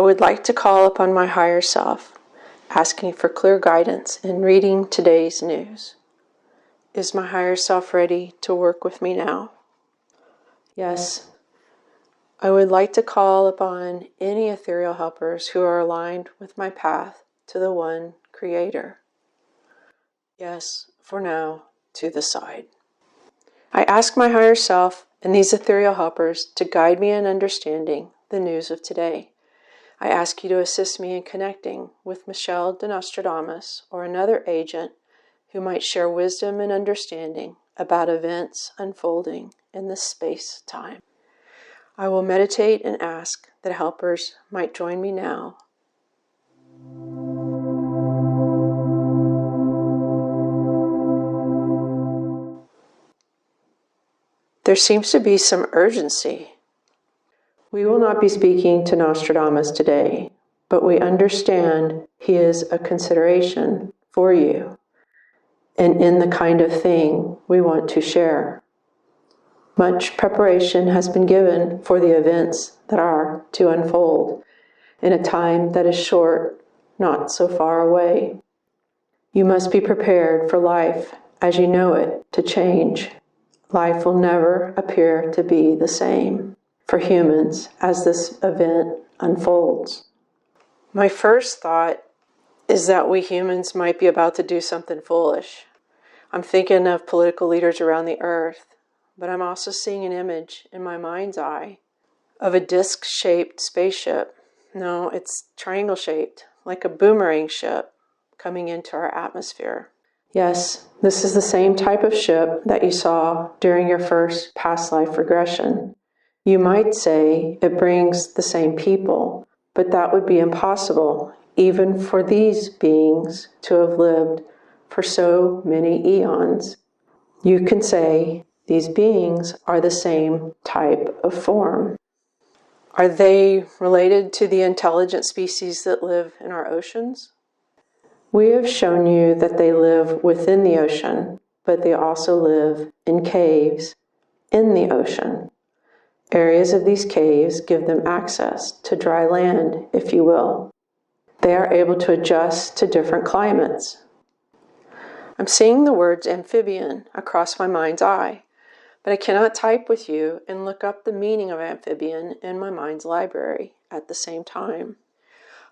would like to call upon my higher self, asking for clear guidance in reading today's news. Is my higher self ready to work with me now? Yes. I would like to call upon any ethereal helpers who are aligned with my path to the one Creator. Yes, for now, to the side. I ask my higher self and these ethereal helpers to guide me in understanding the news of today. I ask you to assist me in connecting with Michel de Nostredame or another agent who might share wisdom and understanding about events unfolding in this space-time. I will meditate and ask that helpers might join me now. There seems to be some urgency. We will not be speaking to Nostradamus today, but we understand he is a consideration for you and in the kind of thing we want to share. Much preparation has been given for the events that are to unfold in a time that is short, not so far away. You must be prepared for life as you know it to change. Life will never appear to be the same for humans as this event unfolds. My first thought is that we humans might be about to do something foolish. I'm thinking of political leaders around the earth, but I'm also seeing an image in my mind's eye of a disc-shaped spaceship. No, it's triangle-shaped, like a boomerang ship coming into our atmosphere. Yes, this is the same type of ship that you saw during your first past life regression. You might say it brings the same people, but that would be impossible, even for these beings to have lived for so many eons. You can say these beings are the same type of form. Are they related to the intelligent species that live in our oceans? We have shown you that they live within the ocean, but they also live in caves in the ocean. Areas of these caves give them access to dry land, if you will. They are able to adjust to different climates. I'm seeing the words amphibian across my mind's eye, but I cannot type with you and look up the meaning of amphibian in my mind's library at the same time.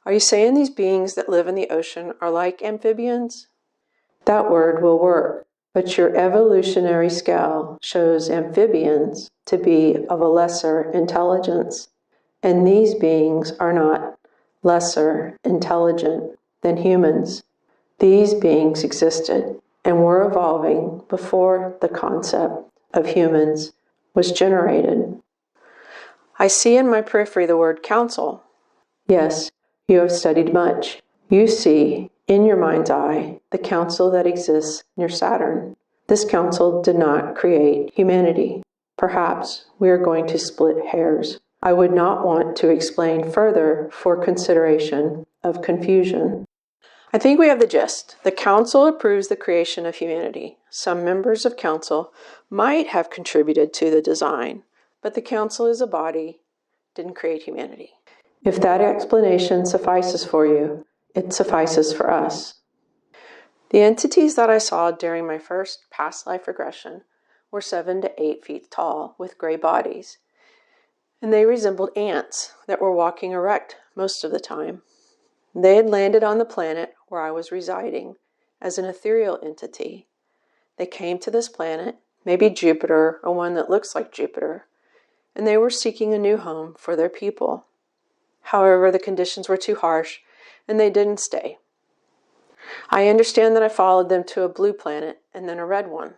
Are you saying these beings that live in the ocean are like amphibians? That word will work, but your evolutionary scale shows amphibians to be of a lesser intelligence, and these beings are not lesser intelligent than humans. These beings existed and were evolving before the concept of humans was generated. I see in my periphery the word council. Yes, you have studied much. You see, in your mind's eye, the council that exists near Saturn. This council did not create humanity. Perhaps we are going to split hairs. I would not want to explain further for consideration of confusion. I think we have the gist. The council approves the creation of humanity. Some members of council might have contributed to the design, but the council is a body, didn't create humanity. If that explanation suffices for you, it suffices for us. The entities that I saw during my first past life regression were 7 to 8 feet tall with gray bodies, and they resembled ants that were walking erect most of the time. They had landed on the planet where I was residing as an ethereal entity. They came to this planet, maybe Jupiter or one that looks like Jupiter, and they were seeking a new home for their people. However, the conditions were too harsh, and they didn't stay. I understand that I followed them to a blue planet and then a red one.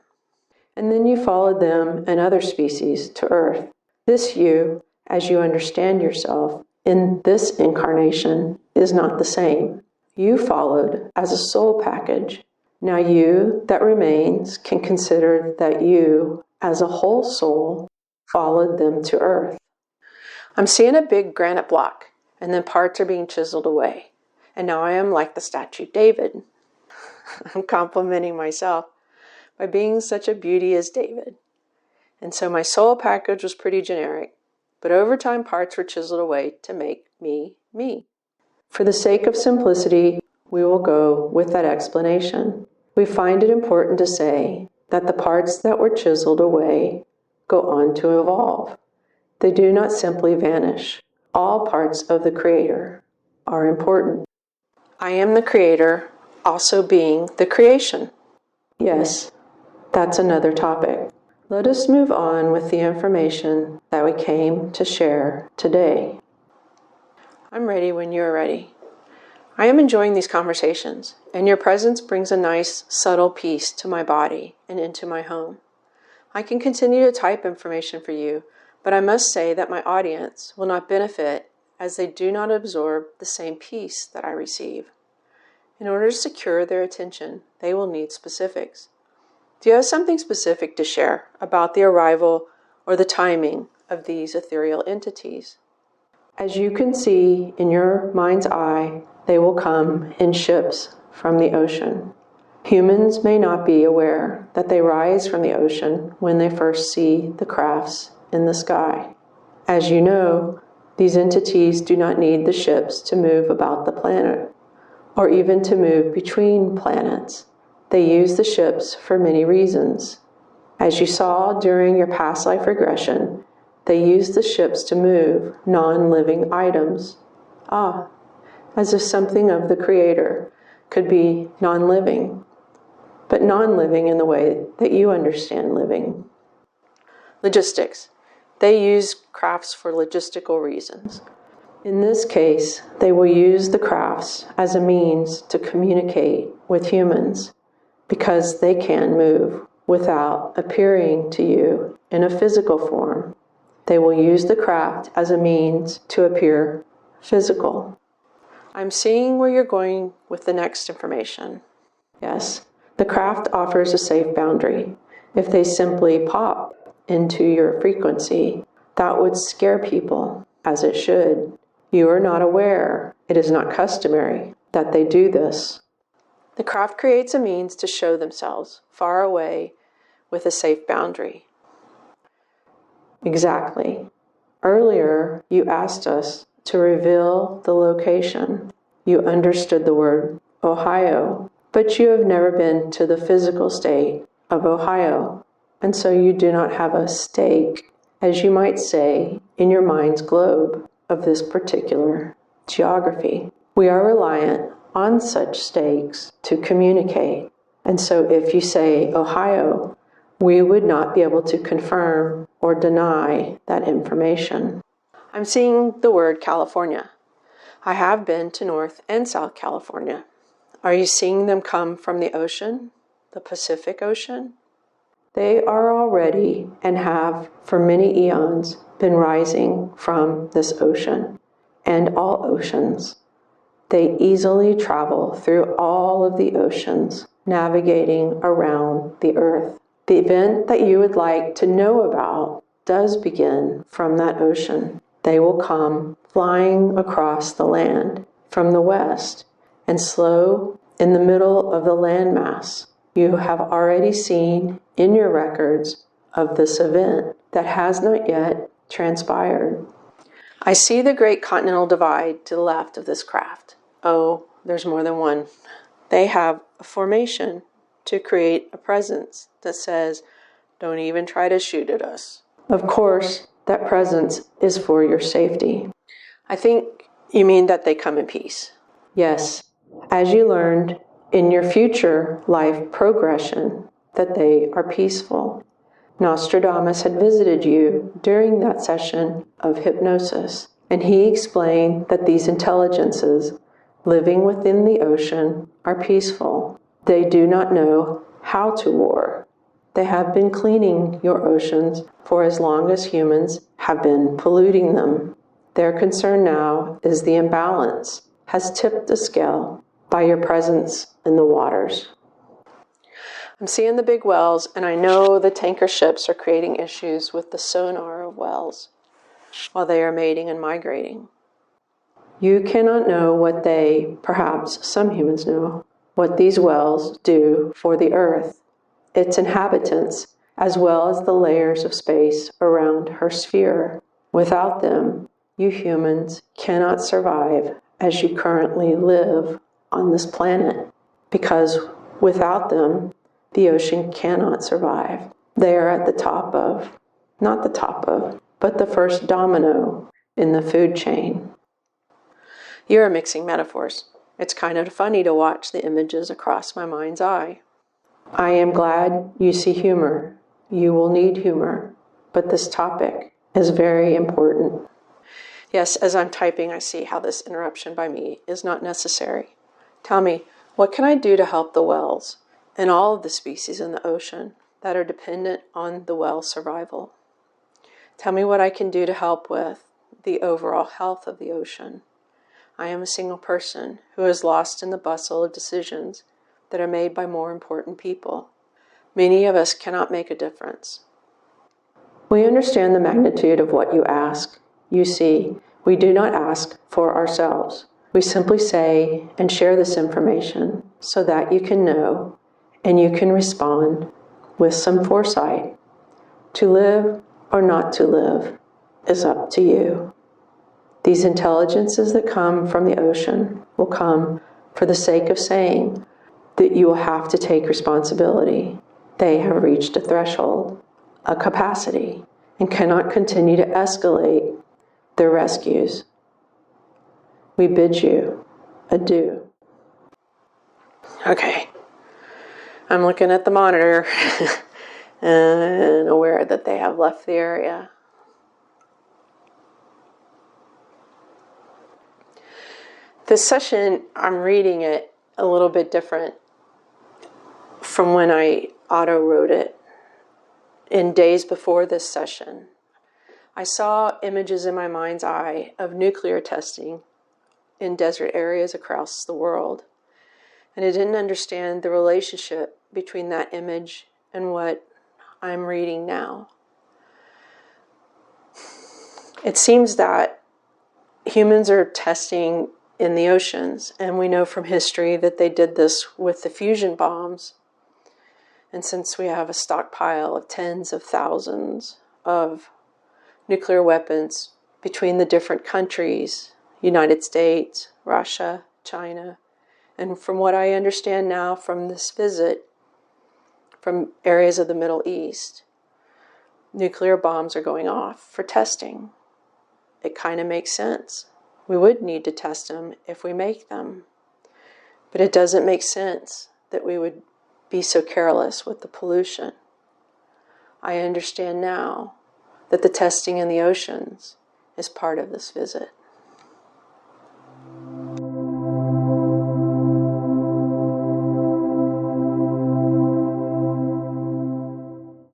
And then you followed them and other species to Earth. This you, as you understand yourself, in this incarnation is not the same. You followed as a soul package. Now you that remains can consider that you, as a whole soul, followed them to Earth. I'm seeing a big granite block, and then parts are being chiseled away. And now I am like the statue David. I'm complimenting myself by being such a beauty as David. And so my soul package was pretty generic. but over time parts were chiseled away to make me, me. For the sake of simplicity, we will go with that explanation. We find it important to say that the parts that were chiseled away go on to evolve. They do not simply vanish. All parts of the Creator are important. I am the Creator, also being the creation. Yes, that's another topic. Let us move on with the information that we came to share today. I'm ready when you're ready. I am enjoying these conversations, and your presence brings a nice, subtle peace to my body and into my home. I can continue to type information for you, but I must say that my audience will not benefit as they do not absorb the same peace that I receive. In order to secure their attention, they will need specifics. Do you have something specific to share about the arrival or the timing of these ethereal entities? As you can see in your mind's eye, they will come in ships from the ocean. Humans may not be aware that they rise from the ocean when they first see the crafts in the sky. As you know, these entities do not need the ships to move about the planet, or even to move between planets. They use the ships for many reasons. As you saw during your past life regression, they use the ships to move non-living items. As if something of the Creator could be non-living, but non-living in the way that you understand living. Logistics. They use crafts for logistical reasons. In this case, they will use the crafts as a means to communicate with humans because they can move without appearing to you in a physical form. They will use the craft as a means to appear physical. I'm seeing where you're going with the next information. Yes, the craft offers a safe boundary. If they simply pop into your frequency, that would scare people, as it should. You are not aware, it is not customary, that they do this. The craft creates a means to show themselves far away with a safe boundary. Exactly. Earlier, you asked us to reveal the location. You understood the word Ohio, but you have never been to the physical state of Ohio, and so you do not have a stake, as you might say, in your mind's globe of this particular geography. We are reliant on such stakes to communicate, and so if you say Ohio, we would not be able to confirm or deny that information. I'm seeing the word California. I have been to North and South California. Are you seeing them come from the ocean, the Pacific Ocean? They are already and have for many eons been rising from this ocean and all oceans. They easily travel through all of the oceans, navigating around the earth. The event that you would like to know about does begin from that ocean. They will come flying across the land from the west and slow in the middle of the landmass. You have already seen in your records of this event that has not yet transpired. I see the great continental divide to the left of this craft. Oh, there's more than one. They have a formation to create a presence that says, don't even try to shoot at us. Of course, that presence is for your safety. I think you mean that they come in peace. Yes, as you learned in your future life progression, that they are peaceful. Nostradamus had visited you during that session of hypnosis, and he explained that these intelligences living within the ocean are peaceful. They do not know how to war. They have been cleaning your oceans for as long as humans have been polluting them. Their concern now is the imbalance has tipped the scale by your presence in the waters. I'm seeing the big wells, and I know the tanker ships are creating issues with the sonar of wells while they are mating and migrating. You cannot know what they, perhaps some humans know, what these wells do for the earth, its inhabitants, as well as the layers of space around her sphere Without them, you humans cannot survive as you currently live on this planet, because without them, the ocean cannot survive. They are at the top of, not the top of, but the first domino in the food chain. You're mixing metaphors. It's kind of funny to watch the images across my mind's eye. I am glad you see humor. You will need humor, but this topic is very important. Yes, as I'm typing, I see how this interruption by me is not necessary. Tell me, what can I do to help the whales and all of the species in the ocean that are dependent on the whale's survival? Tell me what I can do to help with the overall health of the ocean. I am a single person who is lost in the bustle of decisions that are made by more important people. Many of us cannot make a difference. We understand the magnitude of what you ask. You see, we do not ask for ourselves. We simply say and share this information so that you can know and you can respond with some foresight. To live or not to live is up to you. These intelligences that come from the ocean will come for the sake of saying that you will have to take responsibility. They have reached a threshold, a capacity, and cannot continue to escalate their rescues. We bid you adieu. Okay, I'm looking at the monitor and aware that they have left the area. This session, I'm reading it a little bit different from when I auto-wrote it in days before this session. I saw images in my mind's eye of nuclear testing in desert areas across the world, and I didn't understand the relationship between that image and what I'm reading now. It seems that humans are testing in the oceans, and we know from history that they did this with the fusion bombs. And since we have a stockpile of tens of thousands of nuclear weapons between the different countries, United States, Russia, China, and from what I understand now from this visit, from areas of the Middle East, nuclear bombs are going off for testing. It kind of makes sense. We would need to test them if we make them. But it doesn't make sense that we would be so careless with the pollution. I understand now that the testing in the oceans is part of this visit.